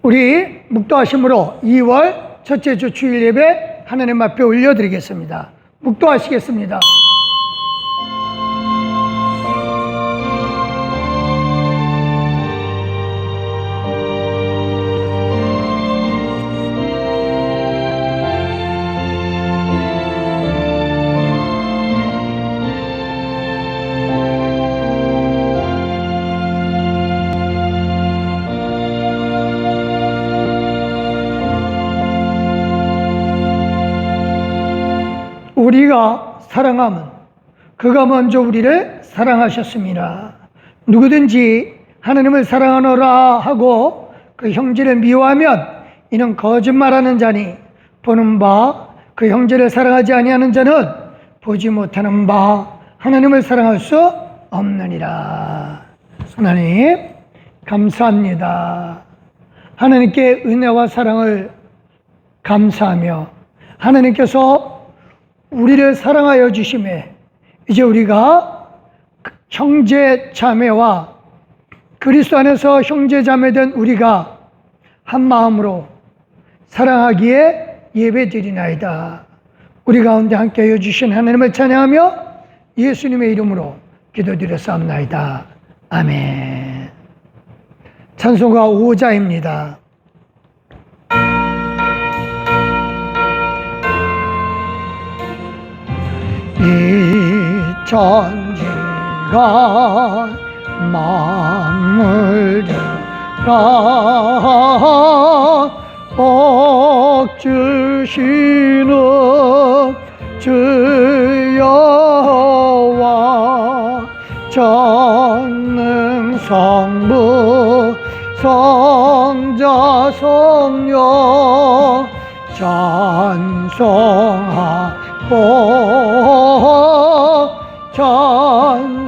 우리 묵도하심으로 2월 첫째 주 주일 예배 하나님 앞에 올려드리겠습니다. 묵도하시겠습니다. 우리가 사랑함은 그가 먼저 우리를 사랑하셨습니다. 누구든지 하나님을 사랑하노라 하고 그 형제를 미워하면 이는 거짓말하는 자니 보는 바 그 형제를 사랑하지 아니하는 자는 보지 못하는 바 하나님을 사랑할 수 없느니라. 하나님 감사합니다. 하나님께 은혜와 사랑을 감사하며 하나님께서 우리를 사랑하여 주심에 이제 우리가 형제 자매와 그리스도 안에서 형제 자매된 우리가 한 마음으로 사랑하기에 예배드리나이다. 우리 가운데 함께하여 주신 하나님을 찬양하며 예수님의 이름으로 기도드렸사옵나이다. 아멘. 찬송가 5자입니다. 이 천지가 만물들아 복 주시는 주 여호와 전능 성부 성자 성령 찬송하고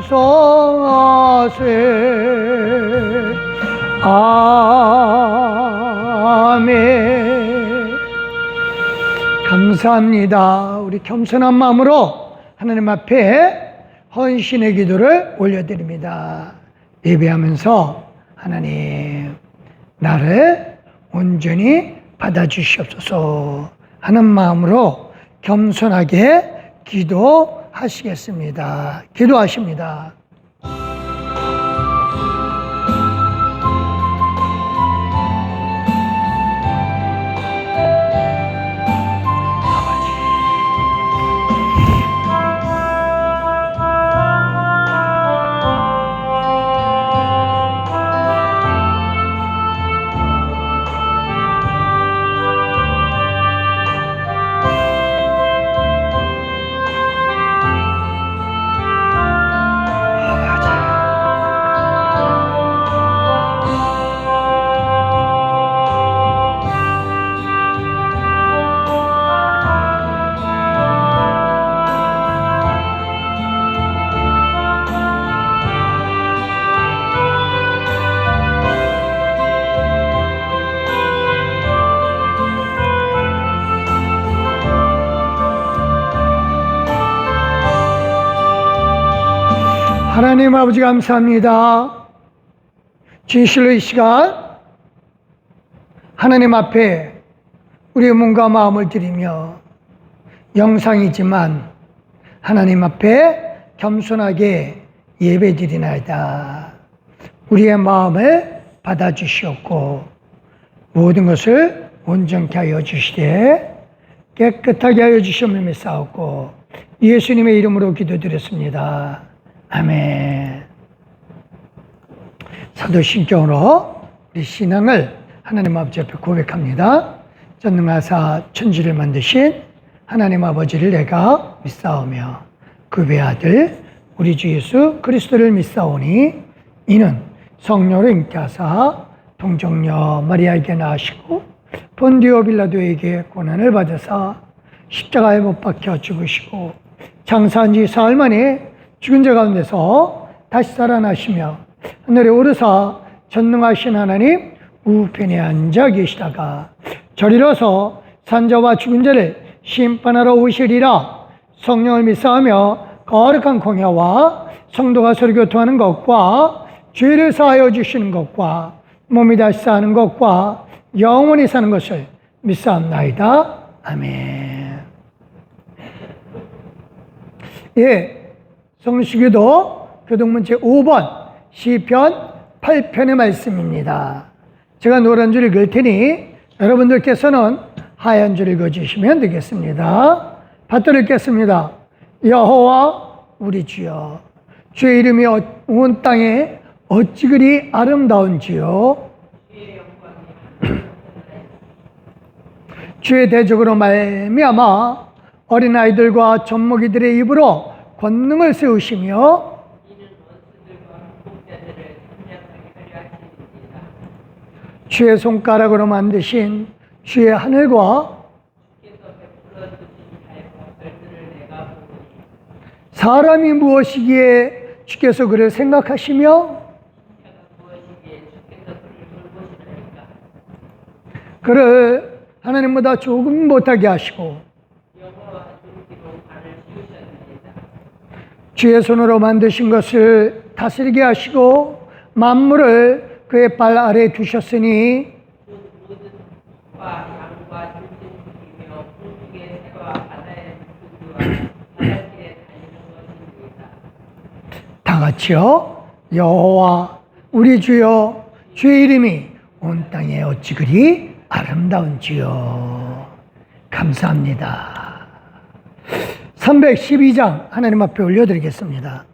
찬송하세. 아멘. 감사합니다. 우리 겸손한 마음으로 하나님 앞에 헌신의 기도를 올려드립니다. 예배하면서 하나님 나를 온전히 받아주시옵소서 하는 마음으로 겸손하게 기도하시겠습니다. 기도하십니다. 하나님 아버지 감사합니다. 진실로 이 시간 하나님 앞에 우리의 몸과 마음을 드리며 영상이지만 하나님 앞에 겸손하게 예배드리나이다. 우리의 마음을 받아주시옵고 모든 것을 온전케 하여 주시되 깨끗하게 하여 주시옵을 믿사옵고 예수님의 이름으로 기도드렸습니다. 아멘. 사도신경으로 우리 신앙을 하나님 아버지 앞에 고백합니다. 전능하사 천지를 만드신 하나님 아버지를 내가 믿사오며 그 외아들 우리 주 예수 그리스도를 믿사오니 이는 성령으로 잉태하사 동정녀 마리아에게 낳으시고 본디오 빌라도에게 고난을 받으사 십자가에 못 박혀 죽으시고 장사한 지 사흘 만에 죽은 자 가운데서 다시 살아나시며 하늘에 오르사 전능하신 하나님 우편에 앉아 계시다가 저리로서 산자와 죽은 자를 심판하러 오시리라. 성령을 믿사하며 거룩한 공회와 성도가 서로 교통하는 것과 죄를 사하여 주시는 것과 몸이 다시 사는 것과 영원히 사는 것을 믿사옵나이다. 아멘. 예, 성수기도 교동문제 5번 시편 8편의 말씀입니다. 제가 노란 줄 읽을 테니 여러분들께서는 하얀 줄 읽어주시면 되겠습니다. 받들어 읽겠습니다. 여호와 우리 주여, 주의 이름이 온 땅에 어찌 그리 아름다운지요. 주의 대적으로 말미암아 어린아이들과 젖먹이들의 입으로 권능을 세우시며 주의 손가락으로 만드신 주의 하늘과 사람이 무엇이기에 주께서 그를 생각하시며 그를 하나님보다 조금 못하게 하시고 주의 손으로 만드신 것을 다스리게 하시고 만물을 그의 발 아래에 두셨으니 다 같이요. 여호와 우리 주여, 주의 이름이 온 땅에 어찌 그리 아름다운지요. 감사합니다. 312장 하나님 앞에 올려드리겠습니다.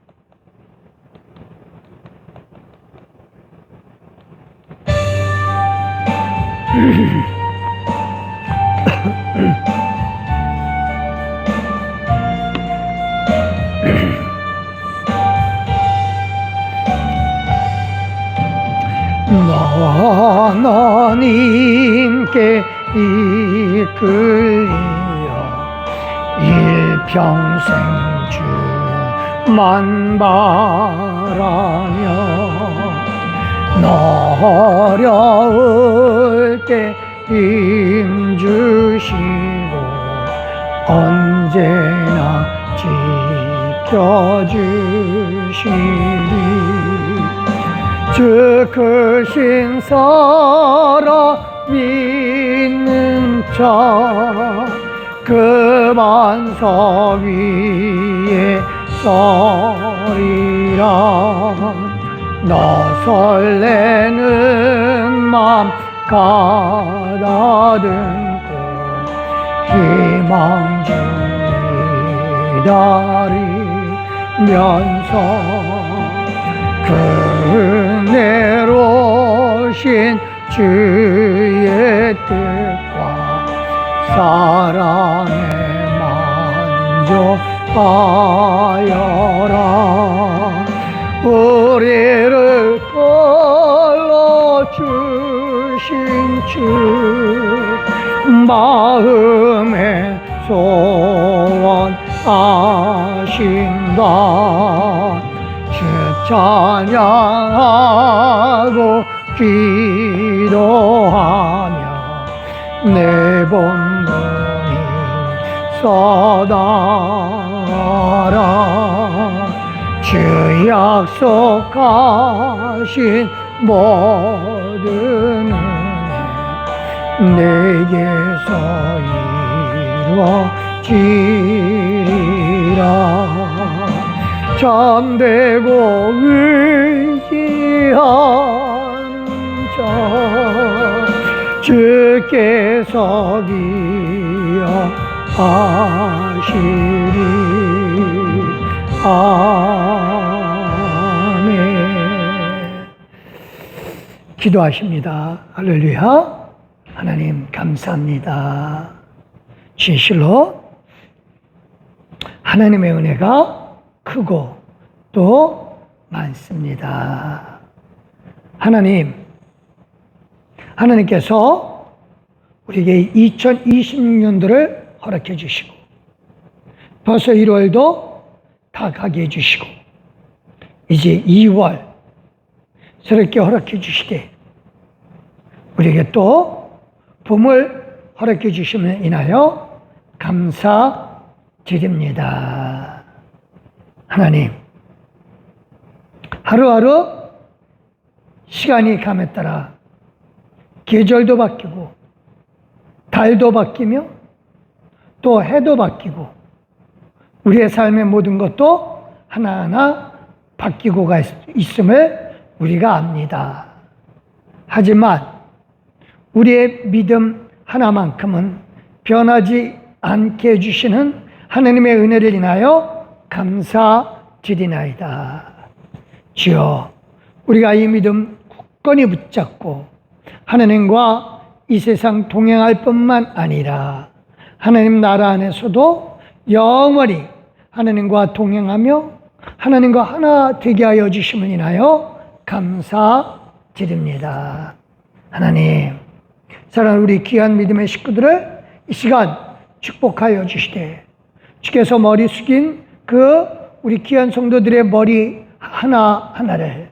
하나님께 이끌리어 일평생 주만 바라며 너 어려울 때 힘주시고 언제나 지켜주시리. 주 크신 사랑 믿는 자 그 반석 위에 서리라. 너 설레는 맘 가다듬고 희망 중 기다리면서 은혜로우신 주의 뜻과 사랑에 만족하여라. 우리를 불러주신 주 마음에 소원하신다. 주 찬양하고 기도하며 내 본분이 서다라. 주 약속하신 모든 은혜 내게서 이루어지리라. 참되고 의지하는 자 주께서 기억하시리. 아멘. 기도하십니다. 할렐루야. 하나님 감사합니다. 진실로 하나님의 은혜가 크고 또 많습니다. 하나님께서 우리에게 2026년도를 허락해 주시고 벌써 1월도 다 가게 해 주시고 이제 2월 새롭게 허락해 주시되 우리에게 또 봄을 허락해 주심을 인하여 감사드립니다. 하나님, 하루하루 시간이 감에 따라 계절도 바뀌고 달도 바뀌며 또 해도 바뀌고 우리의 삶의 모든 것도 하나하나 바뀌고 있음을 우리가 압니다. 하지만 우리의 믿음 하나만큼은 변하지 않게 해주시는 하나님의 은혜를 인하여 감사드리나이다. 주여, 우리가 이 믿음 굳건히 붙잡고 하나님과 이 세상 동행할 뿐만 아니라 하나님 나라 안에서도 영원히 하나님과 동행하며 하나님과 하나 되게 하여 주심을 인하여 감사드립니다. 하나님, 사랑하는 우리 귀한 믿음의 식구들을 이 시간 축복하여 주시되 주께서 머리 숙인 그 우리 귀한 성도들의 머리 하나하나를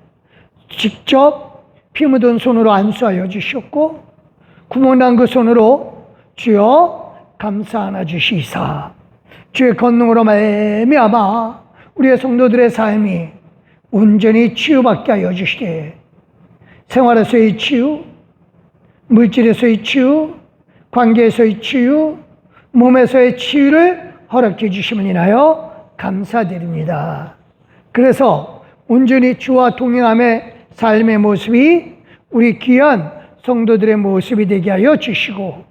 직접 피 묻은 손으로 안수하여 주셨고 구멍난 그 손으로 주여 감사 하나 주시사 주의 권능으로 말미암아 우리의 성도들의 삶이 온전히 치유받게 하여 주시되 생활에서의 치유, 물질에서의 치유, 관계에서의 치유, 몸에서의 치유를 허락해 주심을 인하여 감사드립니다. 그래서 온전히 주와 동행함의 삶의 모습이 우리 귀한 성도들의 모습이 되게 하여 주시고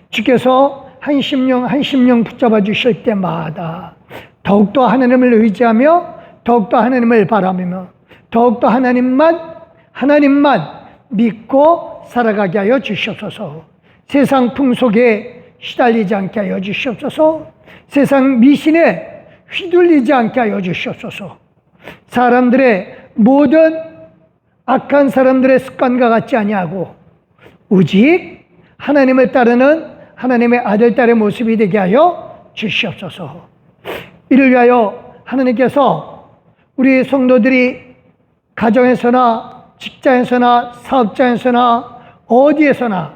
주께서 한 심령 붙잡아 주실 때마다 더욱더 하나님을 의지하며 더욱더 하나님을 바라며 더욱더 하나님만 믿고 살아가게 하여 주시옵소서. 세상 풍속에 시달리지 않게 하여 주시옵소서. 세상 미신에 휘둘리지 않게 하여 주시옵소서. 사람들의 모든 악한 사람들의 습관과 같지 아니하고 오직 하나님을 따르는 하나님의 아들, 딸의 모습이 되게 하여 주시옵소서. 이를 위하여 하나님께서 우리 성도들이 가정에서나 직장에서나 사업장에서나 어디에서나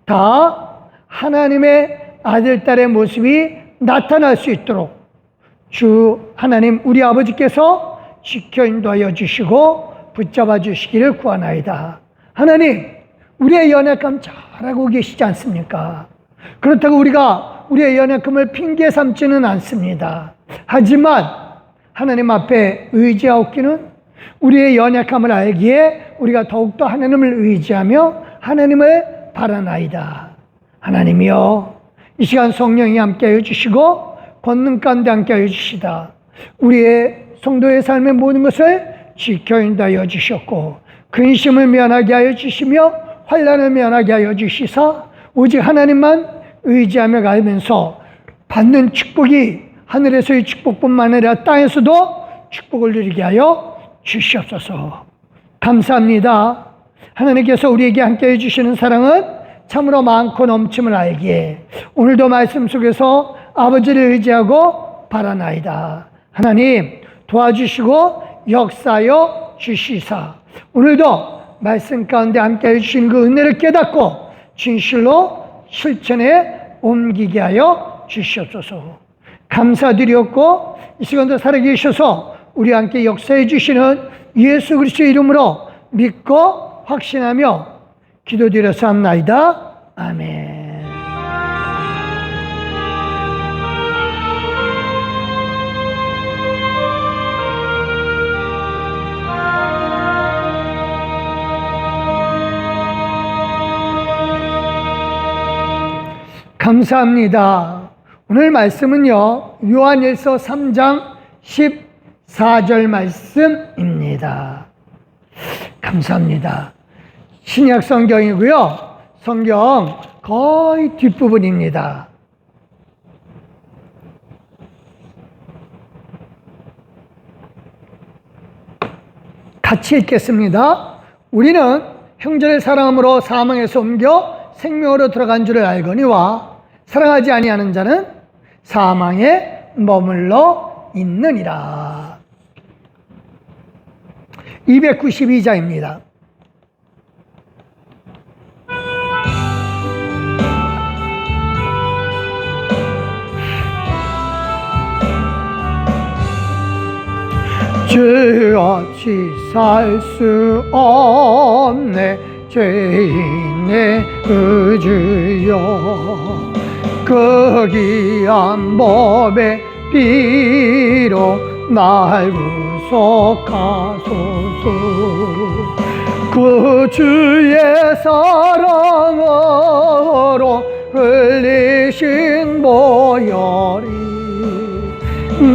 다 하나님의 아들, 딸의 모습이 나타날 수 있도록 주 하나님 우리 아버지께서 지켜 인도하여 주시고 붙잡아 주시기를 구하나이다. 하나님, 우리의 연약함 잘 알고 계시지 않습니까? 그렇다고 우리가 우리의 연약함을 핑계 삼지는 않습니다. 하지만 하나님 앞에 의지하옵기는 우리의 연약함을 알기에 우리가 더욱더 하나님을 의지하며 하나님을 바라나이다. 하나님이여, 이 시간 성령이 함께하여 주시고 권능 가운데 함께하여 주시다. 우리의 성도의 삶의 모든 것을 지켜 인도하여 주셨고 근심을 면하게 하여 주시며 환난을 면하게 하여 주시사 오직 하나님만 의지하며 가면서 받는 축복이 하늘에서의 축복뿐만 아니라 땅에서도 축복을 누리게 하여 주시옵소서. 감사합니다. 하나님께서 우리에게 함께해 주시는 사랑은 참으로 많고 넘침을 알기에 오늘도 말씀 속에서 아버지를 의지하고 바라나이다. 하나님 도와주시고 역사하여 주시사 오늘도 말씀 가운데 함께해 주신 그 은혜를 깨닫고 진실로 실천에 옮기게 하여 주시옵소서. 감사드렸고 이 시간도 살아계셔서 우리와 함께 역사해 주시는 예수 그리스도의 이름으로 믿고 확신하며 기도드렸사옵나이다. 아멘. 감사합니다. 오늘 말씀은요, 요한일서 3장 14절 말씀입니다. 감사합니다. 신약 성경이고요. 성경 거의 뒷부분입니다. 같이 읽겠습니다. 우리는 형제를 사랑함으로 사망에서 옮겨 생명으로 들어간 줄을 알거니와 사랑하지 아니하는 자는 사망에 머물러 있느니라. 292자입니다. 죄같이 살 수 없네. 죄인 내 의주여. 그 귀한 법의 피로 날 구속하소서. 그 주의 사랑으로 흘리신 보혈이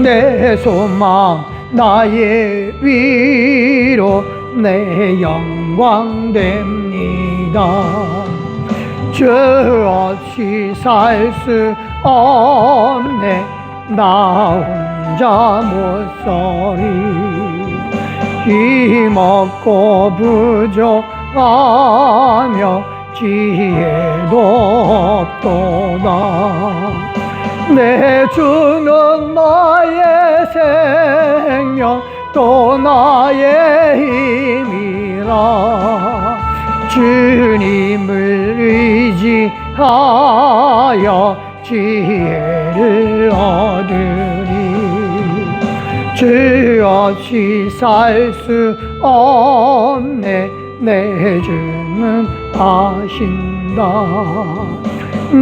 내 소망 나의 위로 내 영광 됩니다. 주 없이 살 수 없네 나 혼자 못 서리. 힘없고 부족하며 지혜도 없도다. 내 주는 나의 생명 또 나의 힘이라. 주님을 의지하여 지혜를 얻으리. 주 없이 살 수 없네 내 주는 아신다.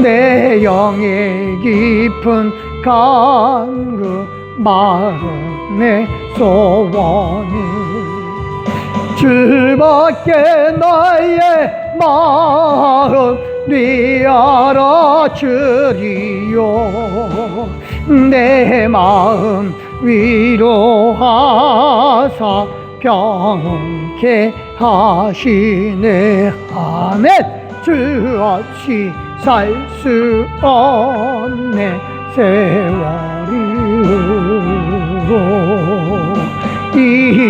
내 영의 깊은 간구 마음의 소원을 주밖에 나의 마음 네 알아주리요. 내 마음 위로하사 평온케 하시네. 아멘. 주 없이 살 수 없네 세월이로. 이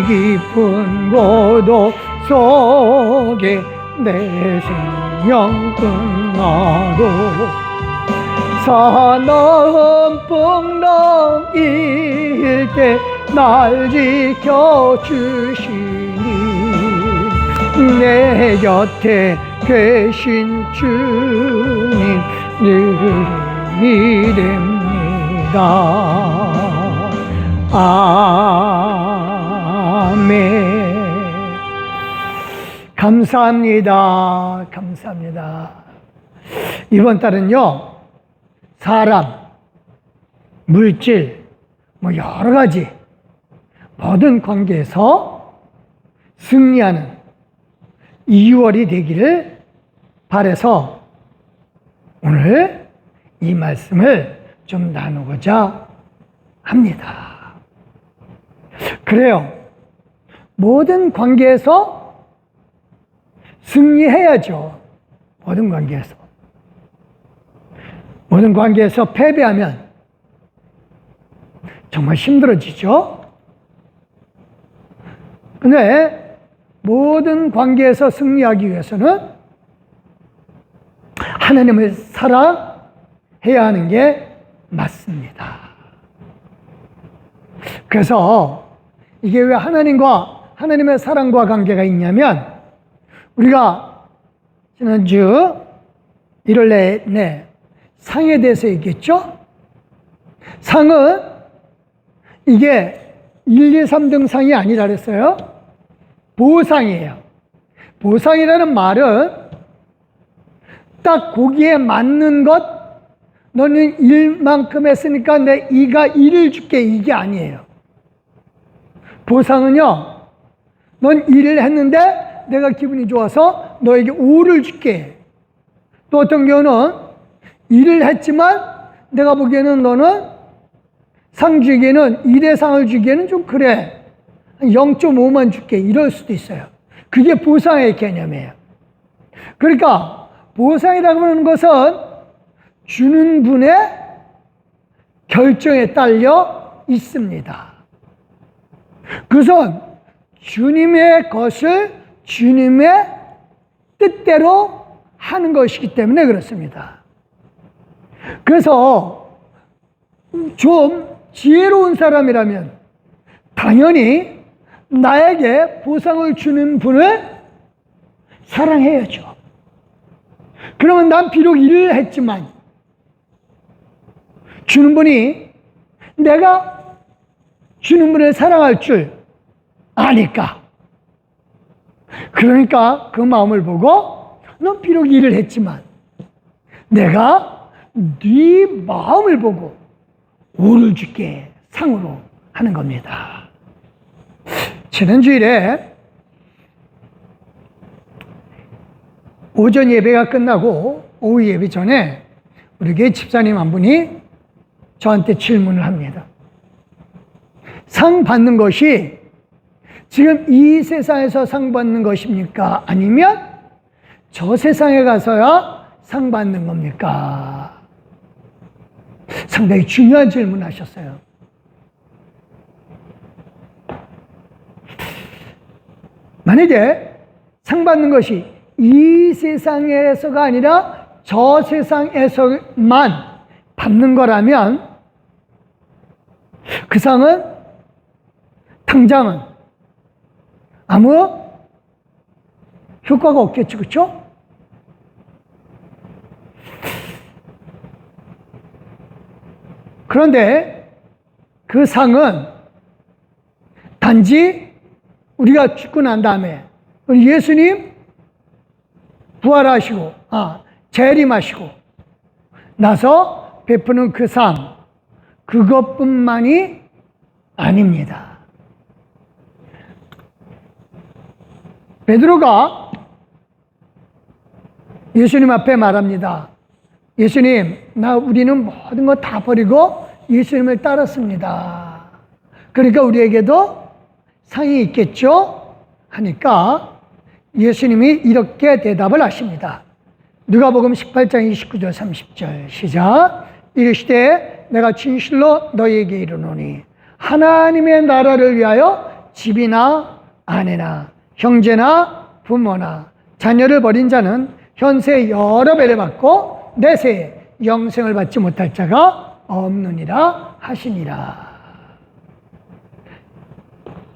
깊은 고독 속에 내 생명 끝나도 사나운 풍랑일 때 날 지켜주시니 내 곁에 계신 주님 늘 힘이 됩니다. 아멘. 감사합니다. 감사합니다. 이번 달은요, 사람, 물질, 뭐 여러 가지 모든 관계에서 승리하는 2월이 되기를 바라서 오늘 이 말씀을 좀 나누고자 합니다. 그래요. 모든 관계에서 승리해야죠. 모든 관계에서. 모든 관계에서 패배하면 정말 힘들어지죠. 근데 모든 관계에서 승리하기 위해서는 하나님을 사랑해야 하는 게 맞습니다. 그래서 이게 왜 하나님의 사랑과 관계가 있냐면, 우리가 지난주 일요일 내내 상에 대해서 얘기했죠? 상은 이게 1, 2, 3등 상이 아니라 그랬어요. 보상이에요. 보상이라는 말은 딱 거기에 맞는 것, 너는 1만큼 했으니까 내 2가 1을 줄게, 이게 아니에요. 보상은요, 넌 1을 했는데 내가 기분이 좋아서 너에게 5를 줄게. 또 어떤 경우는 1을 했지만 내가 보기에는 너는 상 주기에는 1의 상을 주기에는 좀 그래. 0.5만 줄게. 이럴 수도 있어요. 그게 보상의 개념이에요. 그러니까 보상이라고 하는 것은 주는 분의 결정에 딸려 있습니다. 그것은 주님의 것을 주님의 뜻대로 하는 것이기 때문에 그렇습니다. 그래서 좀 지혜로운 사람이라면 당연히 나에게 보상을 주는 분을 사랑해야죠. 그러면 난 비록 일을 했지만 주는 분이 내가 주는 분을 사랑할 줄 아니까, 그러니까 그 마음을 보고 넌 비록 일을 했지만 내가 네 마음을 보고 오를 줄게 상으로 하는 겁니다. 지난 주일에 오전 예배가 끝나고 오후 예배 전에 우리 교회 집사님 한 분이 저한테 질문을 합니다. 상 받는 것이 지금 이 세상에서 상 받는 것입니까? 아니면 저 세상에 가서야 상 받는 겁니까? 상당히 중요한 질문을 하셨어요. 만약에 상 받는 것이 이 세상에서가 아니라 저 세상에서만 받는 거라면 그 상은 당장은 아무 효과가 없겠죠, 그렇죠? 그런데 그 상은 단지 우리가 죽고 난 다음에 우리 예수님 부활하시고 재림하시고 나서 베푸는 그 상, 그것뿐만이 아닙니다. 베드로가 예수님 앞에 말합니다. 예수님, 우리는 모든 거 다 버리고 예수님을 따랐습니다. 그러니까 우리에게도 상이 있겠죠? 하니까 예수님이 이렇게 대답을 하십니다. 누가복음 18장 29절 30절 시작. 이르시되 내가 진실로 너희에게 이르노니 하나님의 나라를 위하여 집이나 아내나 형제나 부모나 자녀를 버린 자는 현세 여러 배를 받고 내세에 영생을 받지 못할 자가 없느니라 하시니라.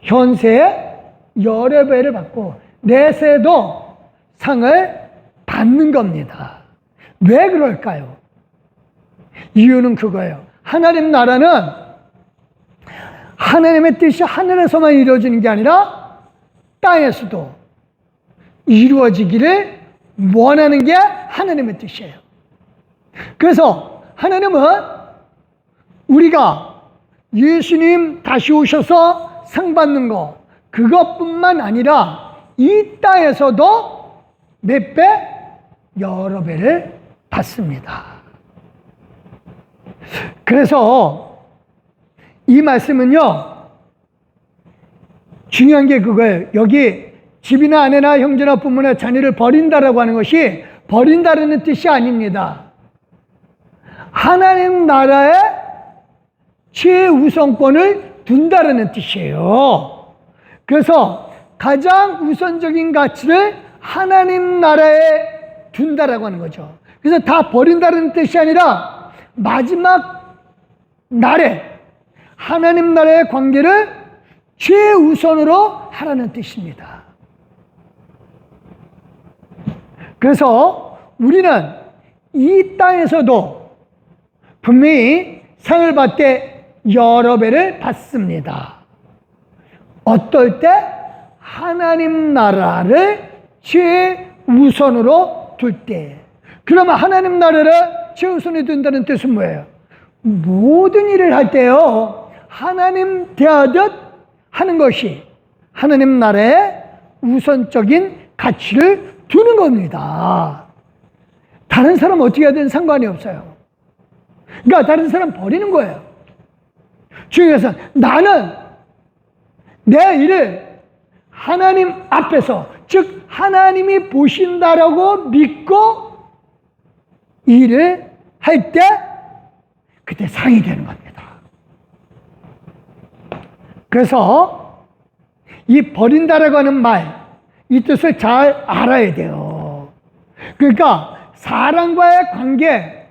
현세에 여러 배를 받고 내세도 상을 받는 겁니다. 왜 그럴까요? 이유는 그거예요. 하나님 나라는 하나님의 뜻이 하늘에서만 이루어지는 게 아니라 땅에서도 이루어지기를 원하는 게 하나님의 뜻이에요. 그래서 하나님은 우리가 예수님 다시 오셔서 상 받는 거 그것뿐만 아니라 이 땅에서도 몇 배? 여러 배를 받습니다. 그래서 이 말씀은요, 중요한 게 그거예요. 여기 집이나 아내나 형제나 부모나 자녀를 버린다라고 하는 것이 버린다라는 뜻이 아닙니다. 하나님 나라에 최우선권을 둔다라는 뜻이에요. 그래서 가장 우선적인 가치를 하나님 나라에 둔다라고 하는 거죠. 그래서 다 버린다는 뜻이 아니라 마지막 날에 하나님 나라의 관계를 최우선으로 하라는 뜻입니다. 그래서 우리는 이 땅에서도 분명히 상을 받을 때 여러 배를 받습니다. 어떨 때? 하나님 나라를 최우선으로 둘 때. 그러면 하나님 나라를 최우선에 둔다는 뜻은 뭐예요? 모든 일을 할 때요, 하나님 대하듯 하는 것이 하나님 나라의 우선적인 가치를 두는 겁니다. 다른 사람 어떻게 하든 상관이 없어요. 그러니까 다른 사람 버리는 거예요. 중요해서 나는 내 일을 하나님 앞에서, 즉 하나님이 보신다라고 믿고 일을 할 때 그때 상이 되는 겁니다. 그래서 이 버린다라고 하는 말, 이 뜻을 잘 알아야 돼요. 그러니까 사람과의 관계,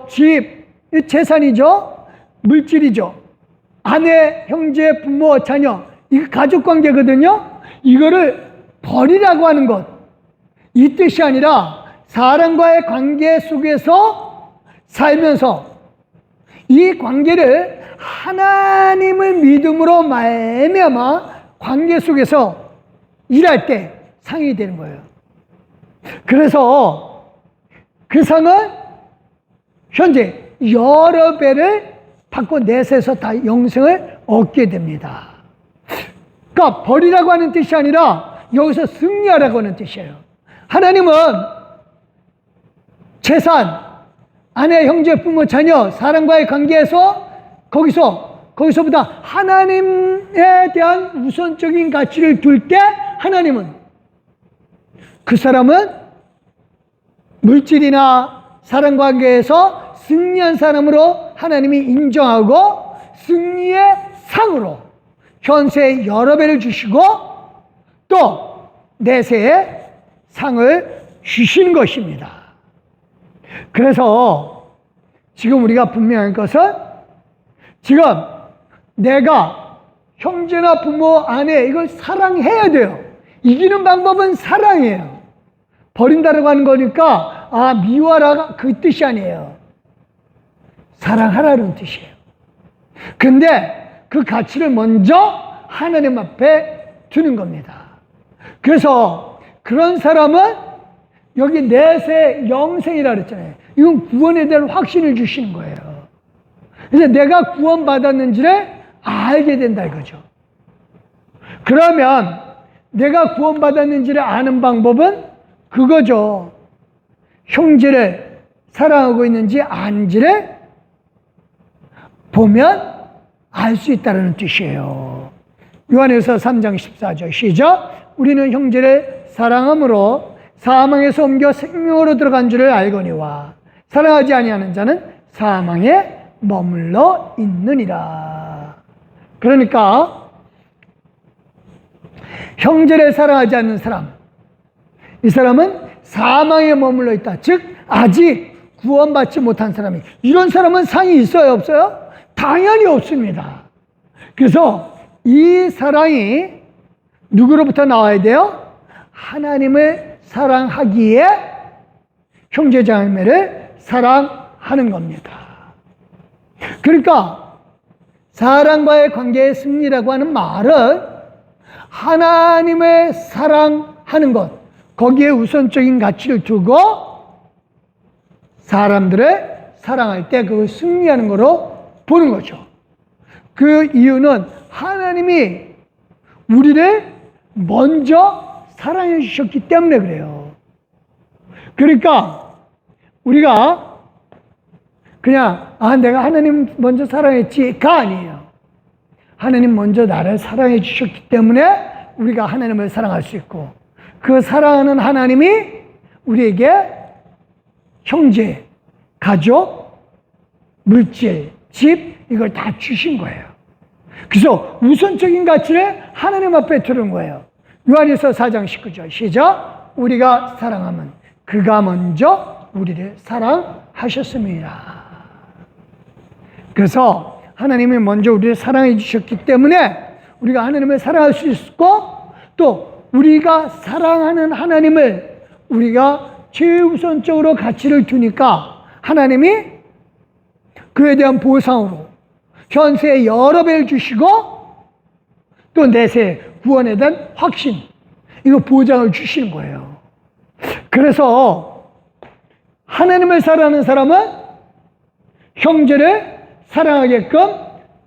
집, 재산이죠, 물질이죠, 아내, 형제, 부모, 자녀, 이거 가족 관계거든요. 이거를 버리라고 하는 것, 이 뜻이 아니라 사람과의 관계 속에서 살면서 이 관계를 하나님을 믿음으로 말미암아 관계 속에서 일할 때 상이 되는 거예요. 그래서 그 상은 현재 여러 배를 받고 내세에서 다 영생을 얻게 됩니다. 그러니까 버리라고 하는 뜻이 아니라 여기서 승리하라고 하는 뜻이에요. 하나님은 재산, 아내, 형제, 부모, 자녀, 사람과의 관계에서 거기서보다 하나님에 대한 우선적인 가치를 둘 때 하나님은 그 사람은 물질이나 사람관계에서 승리한 사람으로 하나님이 인정하고 승리의 상으로 현세에 여러 배를 주시고 또 내세에 상을 주시는 것입니다. 그래서 지금 우리가 분명한 것은 지금 내가 형제나 부모, 아내 이걸 사랑해야 돼요. 이기는 방법은 사랑이에요. 버린다라고 하는 거니까 미워하라 그 뜻이 아니에요. 사랑하라는 뜻이에요. 근데 그 가치를 먼저 하나님 앞에 두는 겁니다. 그래서 그런 사람은 여기 내세 영생이라 그랬잖아요. 이건 구원에 대한 확신을 주시는 거예요. 그래서 내가 구원받았는지를 알게 된다 이거죠. 그러면 내가 구원받았는지를 아는 방법은 그거죠. 형제를 사랑하고 있는지 아닌지를 보면 알 수 있다는 뜻이에요. 요한일서 3장 14절 시작. 우리는 형제를 사랑함으로 사망에서 옮겨 생명으로 들어간 줄을 알거니와 사랑하지 아니하는 자는 사망에 머물러 있느니라. 그러니까 형제를 사랑하지 않는 사람, 이 사람은 사망에 머물러 있다. 즉 아직 구원받지 못한 사람이. 이런 사람은 상이 있어요, 없어요? 당연히 없습니다. 그래서 이 사랑이 누구로부터 나와야 돼요? 하나님을 사랑하기에 형제자매를 사랑하는 겁니다. 그러니까 사랑과의 관계의 승리라고 하는 말은 하나님을 사랑하는 것, 거기에 우선적인 가치를 두고 사람들을 사랑할 때 그걸 승리하는 거로 보는 거죠. 그 이유는 하나님이 우리를 먼저 사랑해 주셨기 때문에 그래요. 그러니까 우리가 그냥 내가 하나님 먼저 사랑했지가 아니에요. 하나님 먼저 나를 사랑해 주셨기 때문에 우리가 하나님을 사랑할 수 있고 그 사랑하는 하나님이 우리에게 형제, 가족, 물질, 집 이걸 다 주신 거예요. 그래서 우선적인 가치를 하나님 앞에 두는 거예요. 요한일서 4장 19절 시작. 우리가 사랑하면 그가 먼저 우리를 사랑하셨습니다. 그래서 하나님이 먼저 우리를 사랑해 주셨기 때문에 우리가 하나님을 사랑할 수 있고 또 우리가 사랑하는 하나님을 우리가 최우선적으로 가치를 두니까 하나님이 그에 대한 보상으로 현세에 여러 배를 주시고 또 내세 구원에 대한 확신, 이거 보장을 주시는 거예요. 그래서 하나님을 사랑하는 사람은 형제를 사랑하게끔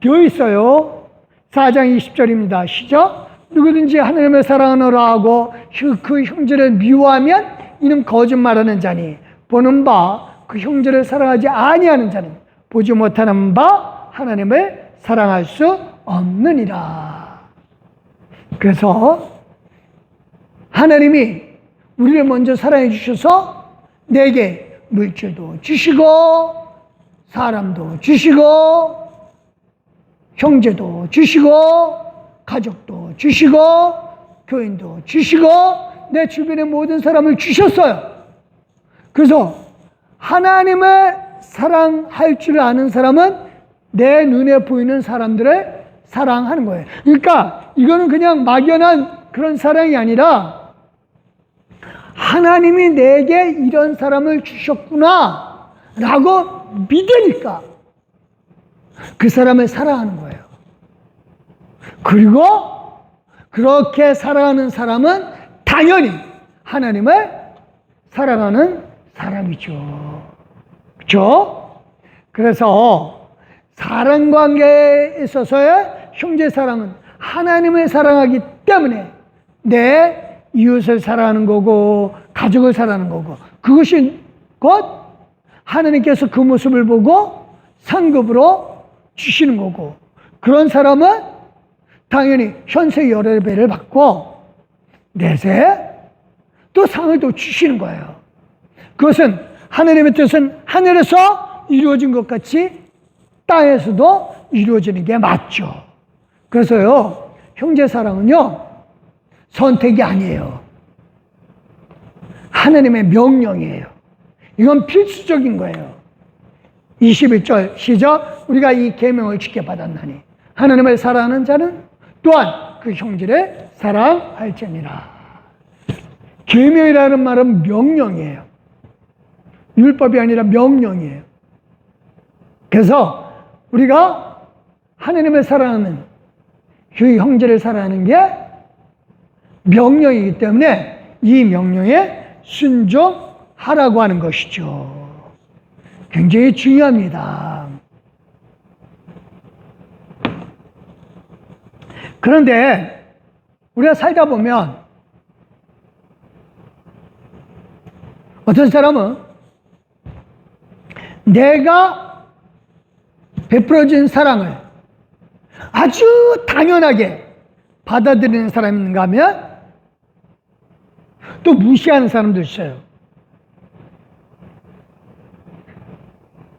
되어 있어요. 4장 20절입니다. 시작. 누구든지 하나님을 사랑하노라 하고 그 형제를 미워하면 이는 거짓말하는 자니 보는 바 그 형제를 사랑하지 아니하는 자는 보지 못하는 바 하나님을 사랑할 수 없느니라. 그래서 하나님이 우리를 먼저 사랑해 주셔서 내게 물질도 주시고 사람도 주시고 형제도 주시고 가족도 주시고 교인도 주시고 내 주변의 모든 사람을 주셨어요. 그래서 하나님을 사랑할 줄 아는 사람은 내 눈에 보이는 사람들을 사랑하는 거예요. 그러니까 이거는 그냥 막연한 그런 사랑이 아니라 하나님이 내게 이런 사람을 주셨구나 라고 믿으니까 그 사람을 사랑하는 거예요. 그리고 그렇게 사랑하는 사람은 당연히 하나님을 사랑하는 사람이죠. 그렇죠? 그래서 사랑 관계에 있어서의 형제 사랑은 하나님을 사랑하기 때문에 내 이웃을 사랑하는 거고 가족을 사랑하는 거고, 그것이 곧 하나님께서 그 모습을 보고 상급으로 주시는 거고, 그런 사람은 당연히 현세 여러 배를 받고 내세 또 상을 또 주시는 거예요. 그것은 하나님의 뜻은 하늘에서 이루어진 것 같이 땅에서도 이루어지는 게 맞죠. 그래서요, 형제 사랑은요, 선택이 아니에요. 하나님의 명령이에요. 이건 필수적인 거예요. 21절 시작. 우리가 이 계명을 지켜 받았나니 하나님을 사랑하는 자는 또한 그 형제를 사랑할지니라. 계명이라는 말은 명령이에요. 율법이 아니라 명령이에요. 그래서 우리가 하나님을 사랑하는 그 형제를 사랑하는 게 명령이기 때문에 이 명령에 순종하라고 하는 것이죠. 굉장히 중요합니다. 그런데 우리가 살다 보면 어떤 사람은 내가 베풀어진 사랑을 아주 당연하게 받아들이는 사람이 있는가 하면 또 무시하는 사람도 있어요.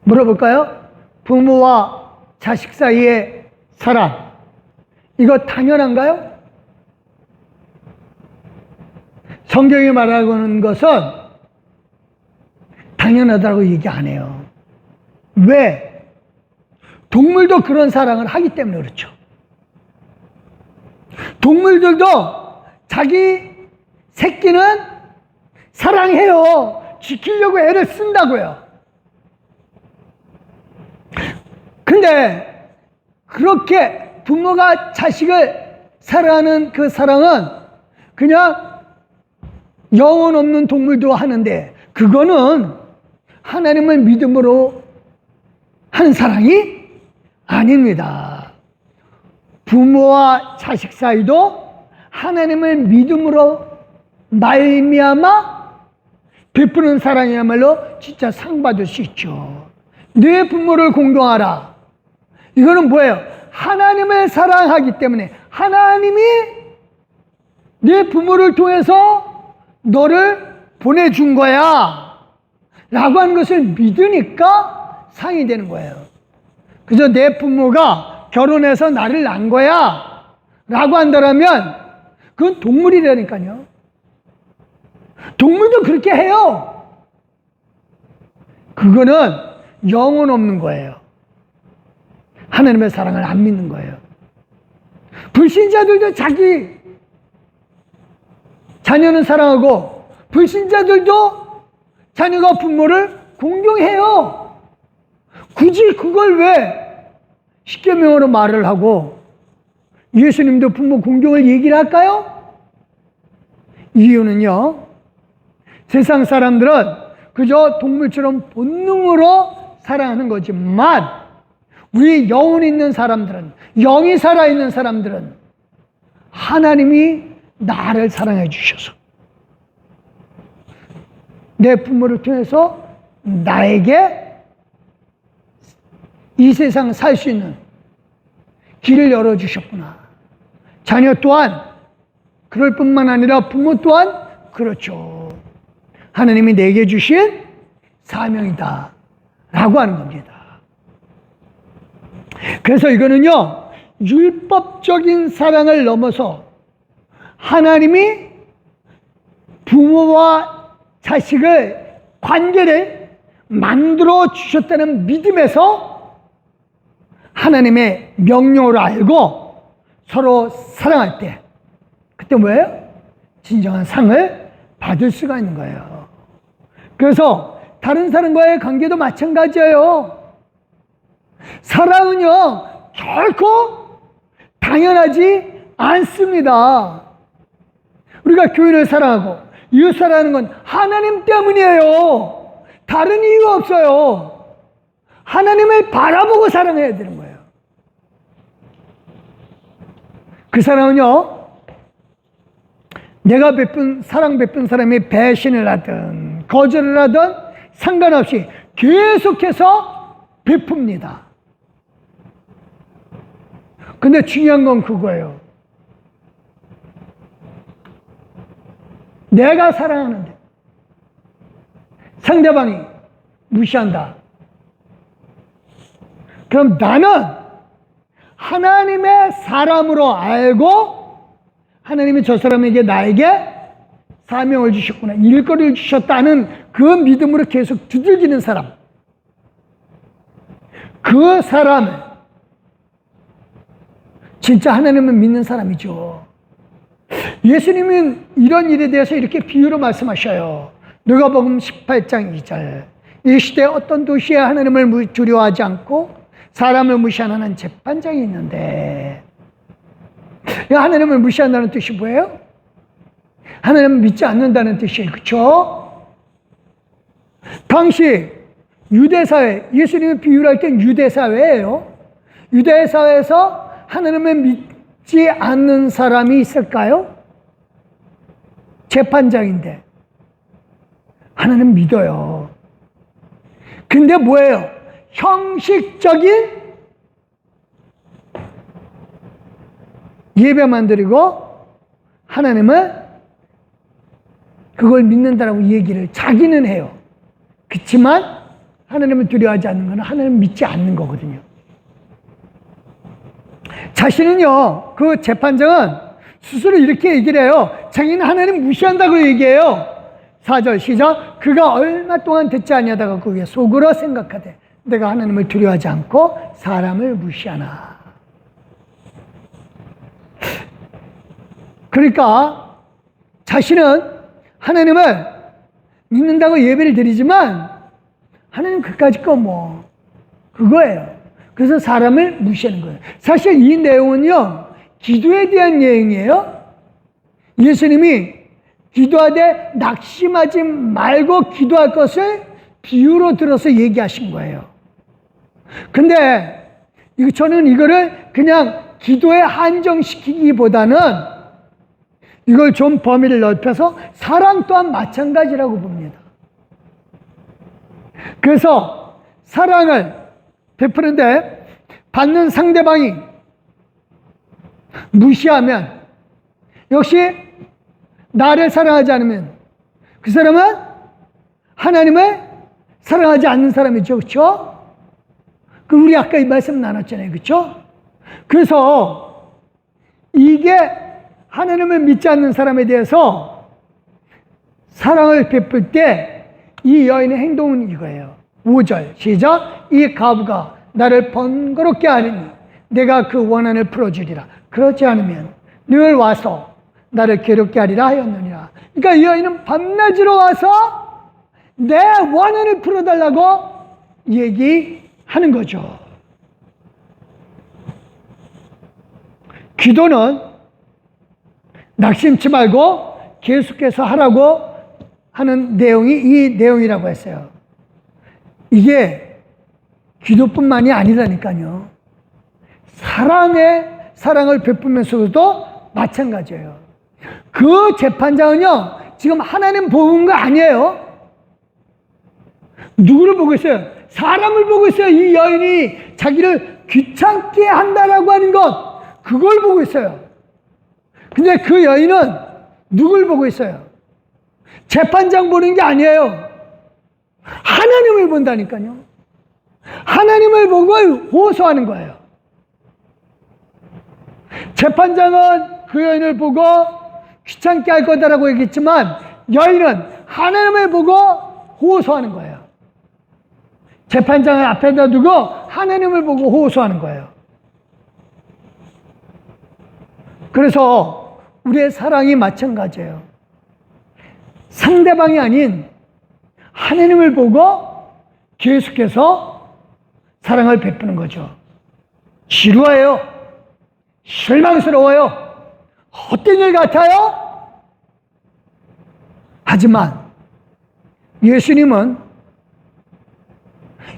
물어볼까요? 부모와 자식 사이의 사랑, 이거 당연한가요? 성경이 말하는 것은 당연하다고 얘기 안 해요. 왜? 동물도 그런 사랑을 하기 때문에 그렇죠. 동물들도 자기 새끼는 사랑해요. 지키려고 애를 쓴다고요. 근데 그렇게 부모가 자식을 사랑하는 그 사랑은 그냥 영혼 없는 동물도 하는데, 그거는 하나님을 믿음으로 하는 사랑이 아닙니다. 부모와 자식 사이도 하나님을 믿음으로 말미암아 베푸는 사랑이야말로 진짜 상 받을 수 있죠. 내 부모를 공경하라. 이거는 뭐예요? 하나님을 사랑하기 때문에 하나님이 내 부모를 통해서 너를 보내준 거야 라고 하는 것을 믿으니까 상이 되는 거예요. 그저 내 부모가 결혼해서 나를 낳은 거야 라고 한다면 그건 동물이라니까요. 동물도 그렇게 해요. 그거는 영혼 없는 거예요. 하나님의 사랑을 안 믿는 거예요. 불신자들도 자기 자녀는 사랑하고 불신자들도 자녀가 부모를 공경해요. 굳이 그걸 왜 십계명으로 말을 하고 예수님도 부모 공경을 얘기를 할까요? 이유는요, 세상 사람들은 그저 동물처럼 본능으로 사랑하는 거지만 우리 영혼 있는 사람들은, 영이 살아있는 사람들은 하나님이 나를 사랑해 주셔서 내 부모를 통해서 나에게 이 세상 살 수 있는 길을 열어주셨구나. 자녀 또한 그럴 뿐만 아니라 부모 또한 그렇죠. 하나님이 내게 주신 사명이다 라고 하는 겁니다. 그래서 이거는요, 율법적인 사랑을 넘어서 하나님이 부모와 자식을 관계를 만들어 주셨다는 믿음에서 하나님의 명령으로 알고 서로 사랑할 때, 그때 뭐예요? 진정한 상을 받을 수가 있는 거예요. 그래서 다른 사람과의 관계도 마찬가지예요. 사랑은요, 결코 당연하지 않습니다. 우리가 교회를 사랑하고 이웃사랑하는 건 하나님 때문이에요. 다른 이유가 없어요. 하나님을 바라보고 사랑해야 되는 거예요. 그 사람은요, 내가 사랑 베푼 사람이 배신을 하든 거절을 하든 상관없이 계속해서 베풉니다. 근데 중요한 건 그거예요. 내가 사랑하는데 상대방이 무시한다. 그럼 나는 하나님의 사람으로 알고 하나님이 저 사람에게 나에게 사명을 주셨구나, 일거리를 주셨다는 그 믿음으로 계속 두들기는 사람, 그 사람은 진짜 하나님을 믿는 사람이죠. 예수님은 이런 일에 대해서 이렇게 비유로 말씀하셔요. 누가복음 18장 2절. 이 시대에 어떤 도시에 하나님을 두려워하지 않고 사람을 무시하는 재판장이 있는데, 하나님을 무시한다는 뜻이 뭐예요? 하나님을 믿지 않는다는 뜻이에요. 그렇죠? 당시 유대사회, 예수님이 비유를 할 땐 유대사회예요. 유대사회에서 하나님을 믿지 않는 사람이 있을까요? 재판장인데 하나님 믿어요. 근데 뭐예요? 형식적인 예배만 드리고 하나님은 그걸 믿는다라고 얘기를 자기는 해요. 그렇지만 하나님을 두려워하지 않는 것은 하나님을 믿지 않는 거거든요. 자신은요, 그 재판장은 스스로 이렇게 얘기를 해요. 자기는 하나님 무시한다고 얘기해요. 4절 시작. 그가 얼마 동안 듣지 아니하다가 그 위에 속으로 생각하되 내가 하나님을 두려워하지 않고 사람을 무시하나. 그러니까 자신은 하나님을 믿는다고 예배를 드리지만 하나님 그까짓 거 뭐 그거예요. 그래서 사람을 무시하는 거예요. 사실 이 내용은요, 기도에 대한 내용이에요. 예수님이 기도하되 낙심하지 말고 기도할 것을 비유로 들어서 얘기하신 거예요. 근데 저는 이거를 그냥 기도에 한정시키기보다는 이걸 좀 범위를 넓혀서 사랑 또한 마찬가지라고 봅니다. 그래서 사랑을 베푸는데 받는 상대방이 무시하면, 역시 나를 사랑하지 않으면 그 사람은 하나님을 사랑하지 않는 사람이죠. 그렇죠? 우리 아까 이 말씀 나눴잖아요. 그렇죠? 그래서 이게 하나님을 믿지 않는 사람에 대해서 사랑을 베풀 때 이 여인의 행동은 이거예요. 5절 시작. 이 과부가 나를 번거롭게 하느니 내가 그 원한을 풀어주리라. 그렇지 않으면 늘 와서 나를 괴롭게 하리라 하였느니라. 그러니까 이 여인은 밤낮으로 와서 내 원한을 풀어달라고 얘기하는 거죠. 기도는 낙심치 말고 계속해서 하라고 하는 내용이 이 내용이라고 했어요. 이게 기도뿐만이 아니라니까요. 사랑을 베푸면서도 마찬가지예요. 그 재판장은요, 지금 하나님 보는 거 아니에요. 누구를 보고 있어요? 사람을 보고 있어요. 이 여인이 자기를 귀찮게 한다라고 하는 것, 그걸 보고 있어요. 근데 그 여인은 누굴 보고 있어요? 재판장 보는 게 아니에요. 하나님을 본다니까요. 하나님을 보고 호소하는 거예요. 재판장은 그 여인을 보고 귀찮게 할 거다라고 얘기했지만 여인은 하나님을 보고 호소하는 거예요. 재판장을 앞에다 두고 하나님을 보고 호소하는 거예요. 그래서 우리의 사랑이 마찬가지예요. 상대방이 아닌 하나님을 보고 계속해서 사랑을 베푸는 거죠. 지루해요. 실망스러워요. 헛된 일 같아요. 하지만 예수님은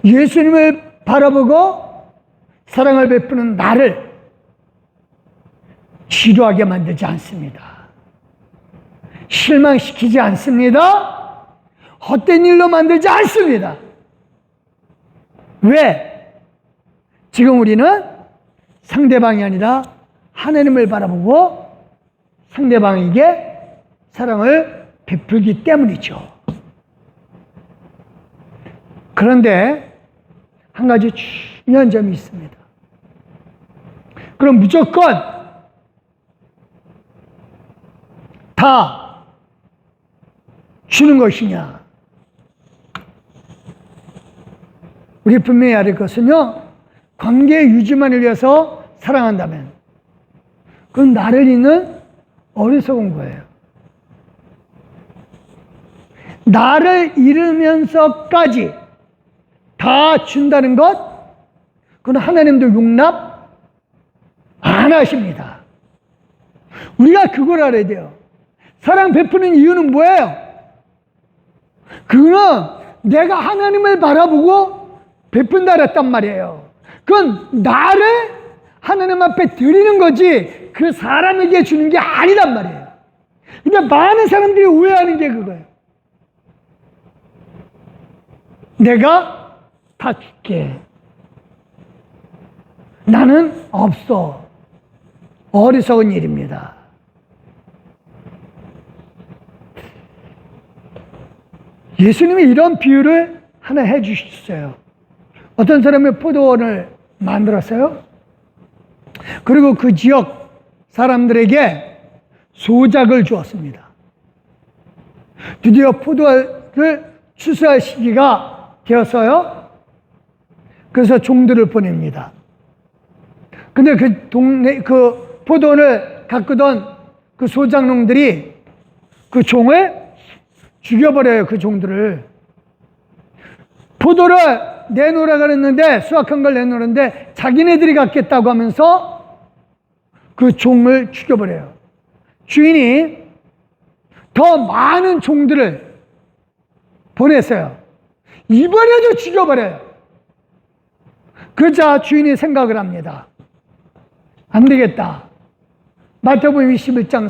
예수님을 바라보고 사랑을 베푸는 나를 지루하게 만들지 않습니다. 실망시키지 않습니다. 헛된 일로 만들지 않습니다. 왜? 지금 우리는 상대방이 아니라 하나님을 바라보고 상대방에게 사랑을 베풀기 때문이죠. 그런데 한 가지 중요한 점이 있습니다. 그럼 무조건 다 주는 것이냐? 우리 분명히 알을 것은요, 관계 유지만을 위해서 사랑한다면 그건 나를 잇는 어리석은 거예요. 나를 잃으면서까지 다 준다는 것, 그건 하나님도 용납 안 하십니다. 우리가 그걸 알아야 돼요. 사랑 베푸는 이유는 뭐예요? 그거는 내가 하나님을 바라보고 베푼다 그랬단 말이에요. 그건 나를 하나님 앞에 드리는 거지 그 사람에게 주는 게 아니란 말이에요. 근데 많은 사람들이 오해하는 게 그거예요. 내가 다 줄게. 나는 없어. 어리석은 일입니다. 예수님이 이런 비유를 하나 해 주셨어요. 어떤 사람이 포도원을 만들었어요. 그리고 그 지역 사람들에게 소작을 주었습니다. 드디어 포도를 추수할 시기가 되었어요. 그래서 종들을 보냅니다. 근데 그 동네, 그 포도원을 가꾸던 그 소작농들이 그 종을 죽여버려요, 그 종들을. 포도를 내놓으라 그랬는데, 수확한 걸 내놓는데, 자기네들이 갖겠다고 하면서 그 종을 죽여버려요. 주인이 더 많은 종들을 보냈어요. 이번에도 죽여버려요. 그러자 주인이 생각을 합니다. 안 되겠다. 마태복음 21장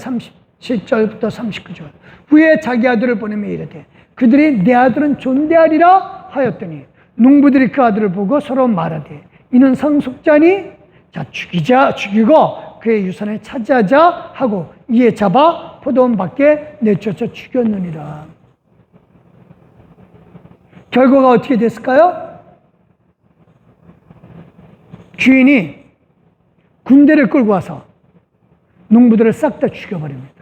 37절부터 39절. 후에 자기 아들을 보내며 이르되 그들이 내 아들은 존대하리라 하였더니 농부들이 그 아들을 보고 서로 말하되 이는 상속자니 자 죽이고 그의 유산을 차지하자 하고 이에 잡아 포도원 밖에 내쫓아 죽였느니라. 결과가 어떻게 됐을까요? 주인이 군대를 끌고 와서 농부들을 싹 다 죽여버립니다.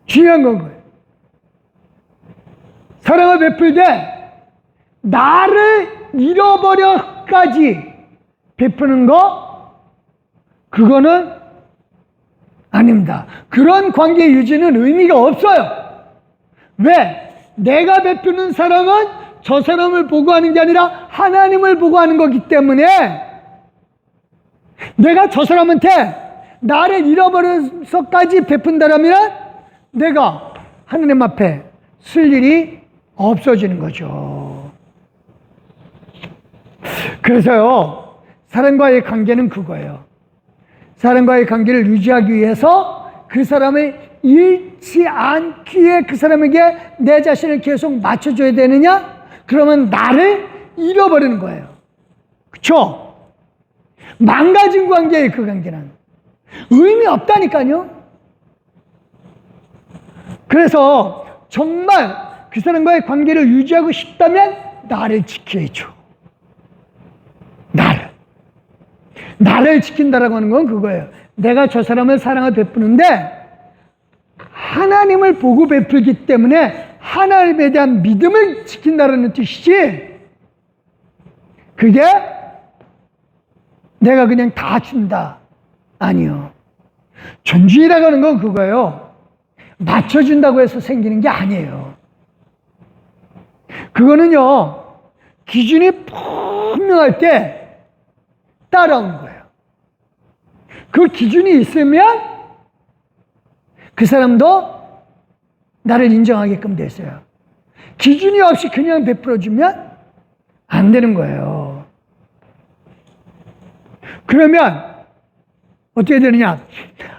중요한 건 거예요. 사랑을 베풀 때 나를 잃어버려까지 베푸는 거, 그거는 아닙니다. 그런 관계 유지는 의미가 없어요. 왜? 내가 베푸는 사랑은 저 사람을 보고 하는 게 아니라 하나님을 보고 하는 거기 때문에 내가 저 사람한테 나를 잃어버려서까지 베푼다라면 내가 하나님 앞에 쓸 일이 없어지는 거죠. 그래서요, 사람과의 관계는 그거예요. 사람과의 관계를 유지하기 위해서 그 사람을 잃지 않기 위해 그 사람에게 내 자신을 계속 맞춰줘야 되느냐? 그러면 나를 잃어버리는 거예요. 그렇죠? 망가진 관계예요. 그 관계는 의미 없다니까요. 그래서 정말 그 사람과의 관계를 유지하고 싶다면 나를 지켜야죠. 나를 지킨다라고 하는 건 그거예요. 내가 저 사람을 사랑을 베푸는데 하나님을 보고 베풀기 때문에 하나님에 대한 믿음을 지킨다는 뜻이지, 그게 내가 그냥 다 준다. 아니요. 존중이라고 하는 건 그거예요. 맞춰준다고 해서 생기는 게 아니에요. 그거는요, 기준이 분명할 때 따라오는 거예요. 그 기준이 있으면 그 사람도 나를 인정하게끔 됐어요. 기준이 없이 그냥 베풀어주면 안 되는 거예요. 그러면 어떻게 되느냐?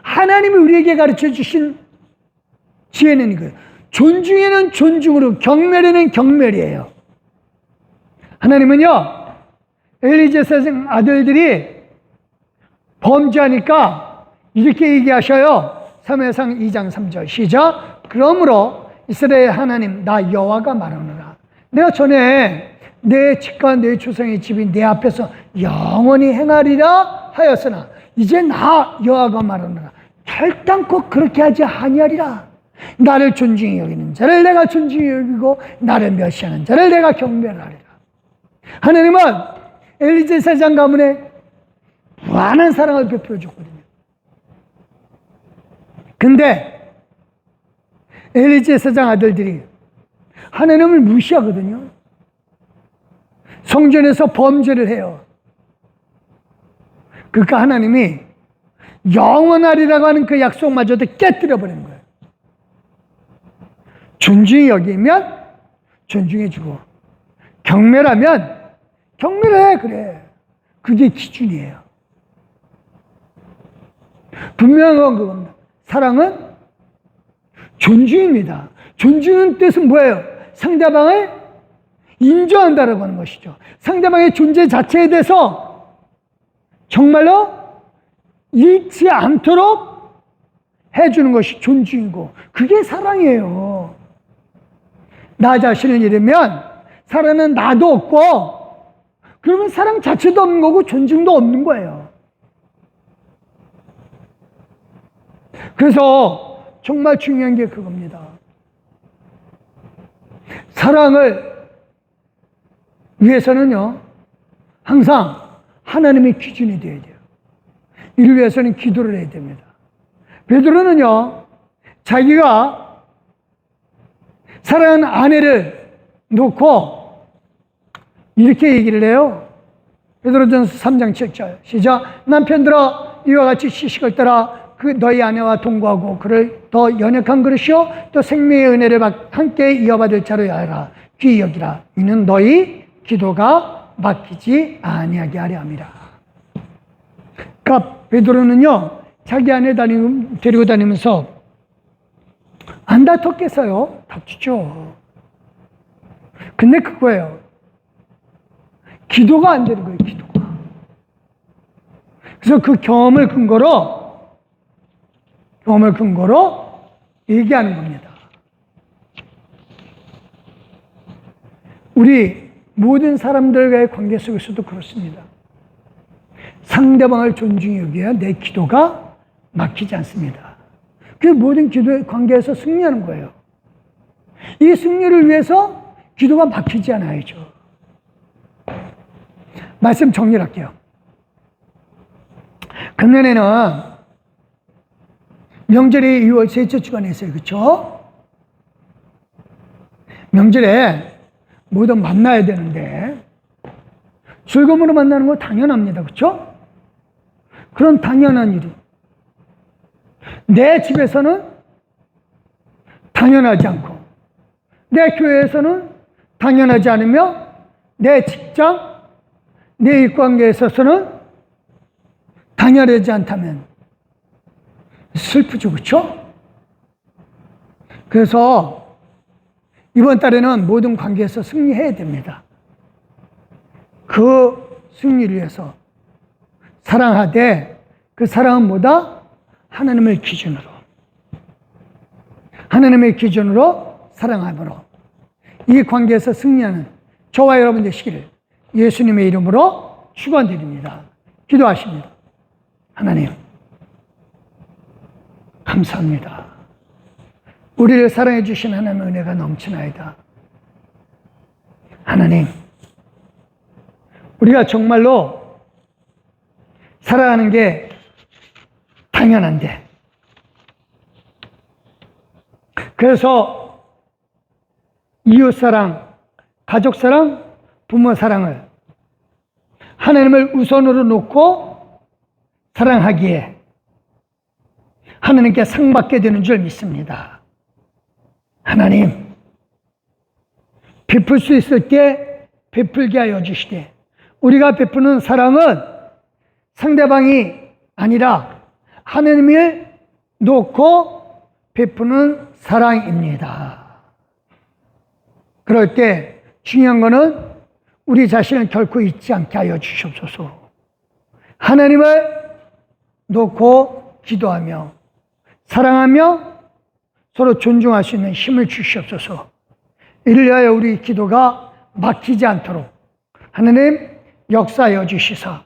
하나님이 우리에게 가르쳐 주신 지혜는 이거예요. 존중에는 존중으로, 경멸에는 경멸이에요. 하나님은요, 엘리제 선생 아들들이 범죄하니까 이렇게 얘기하셔요. 사무엘상 2장 3절 시작. 그러므로 이스라엘 하나님 나 여호와가 말하노라. 내가 전에 내 집과 내 조상의 집이 내 앞에서 영원히 행하리라 하였으나 이제 나 여호와가 말하노라. 결단코 그렇게 하지 아니하리라. 나를 존중히 여기는 자를 내가 존중히 여기고 나를 멸시하는 자를 내가 경멸하리라. 하나님은 엘리제 사장 가문에 무한한 사랑을 베풀어 줬거든요. 근데 엘리제 사장 아들들이 하나님을 무시하거든요. 성전에서 범죄를 해요. 그러니까 하나님이 영원하리라고 하는 그 약속마저도 깨뜨려 버리는 거예요. 존중히 여기면 존중해주고, 경멸하면 경멸해. 그래. 그게 기준이에요. 분명한 건 그겁니다. 사랑은 존중입니다. 존중의 뜻은 뭐예요? 상대방을 인정한다라고 하는 것이죠. 상대방의 존재 자체에 대해서 정말로 잃지 않도록 해주는 것이 존중이고, 그게 사랑이에요. 나 자신을 잃으면 사랑은 나도 없고, 그러면 사랑 자체도 없는 거고 존중도 없는 거예요. 그래서 정말 중요한 게 그겁니다. 사랑을 위해서는요, 항상 하나님의 기준이 되어야 돼요. 이를 위해서는 기도를 해야 됩니다. 베드로는요, 자기가 사랑하는 아내를 놓고 이렇게 얘기를 해요. 베드로전서 3장 7절 시작. 남편들아 이와 같이 시식을 따라 그 너희 아내와 동거하고 그를 더 연약한 그릇이요 또 생명의 은혜를 함께 이어받을 자로 하라. 귀히 여기라. 이는 너희 기도가 막히지 아니하게 하려 함이라. 그러니까 베드로는요, 자기 아내 데리고 다니면서 안 다퉜겠어요? 다투죠. 근데 그거예요. 기도가 안 되는 거예요, 기도가. 그래서 그 경험을 근거로 얘기하는 겁니다. 우리 모든 사람들과의 관계 속에서도 그렇습니다. 상대방을 존중히 여겨야 내 기도가 막히지 않습니다. 그 모든 기도의 관계에서 승리하는 거예요. 이 승리를 위해서 기도가 막히지 않아야죠. 말씀 정리를 할게요. 금년에는 명절이 2월 셋째 주간에 있어요. 그렇죠? 명절에 모두 만나야 되는데 즐거움으로 만나는 거 당연합니다. 그렇죠? 그런 당연한 일이 내 집에서는 당연하지 않고 내 교회에서는 당연하지 않으며 내 직장, 내 일관계에 있어서는 당연하지 않다면 슬프죠. 그렇죠? 그래서 이번 달에는 모든 관계에서 승리해야 됩니다. 그 승리를 위해서 사랑하되 그 사랑은 뭐다? 하나님의 기준으로 사랑함으로 이 관계에서 승리하는 저와 여러분 되시기를 예수님의 이름으로 축원드립니다. 기도하십니다. 하나님 감사합니다. 우리를 사랑해 주신 하나님의 은혜가 넘치나이다. 하나님, 우리가 정말로 살아가는 게 당연한데 그래서 이웃사랑, 가족사랑, 부모사랑을 하나님을 우선으로 놓고 사랑하기에 하나님께 상 받게 되는 줄 믿습니다. 하나님, 베풀 수 있을 때 베풀게 하여 주시되, 우리가 베푸는 사랑은 상대방이 아니라 하나님을 놓고 베푸는 사랑입니다. 그럴 때 중요한 것은 우리 자신을 결코 잊지 않게 하여 주시옵소서. 하나님을 놓고 기도하며 사랑하며 서로 존중할 수 있는 힘을 주시옵소서. 이를 위하여 우리 기도가 막히지 않도록 하나님 역사하여 주시사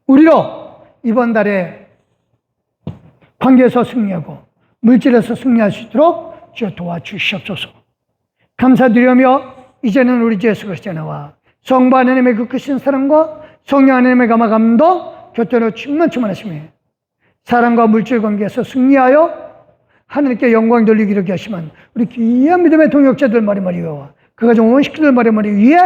우리로 이번 달에 관계에서 승리하고 물질에서 승리할 수 있도록 주여 도와주시옵소서. 감사드리며 이제는 우리 주 예수 그리스도의 나와 성부 하나님의 그 크신 사랑과 성령 하나님의 감화 감동 곁으로 충만하시며 사랑과 물질 관계에서 승리하여 하나님께 영광 돌리기를 하시면 우리 귀한 믿음의 동역자들 머리머리 위와 그 가정 온 식구들 머리머리 위에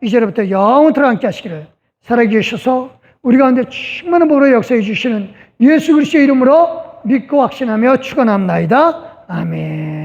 이제부터 영원토록 함께 하시기를 살아계셔서 우리 가운데 충만한 복으로 역사해 주시는 예수 그리스도의 이름으로 믿고 확신하며 축원합나이다. 아멘.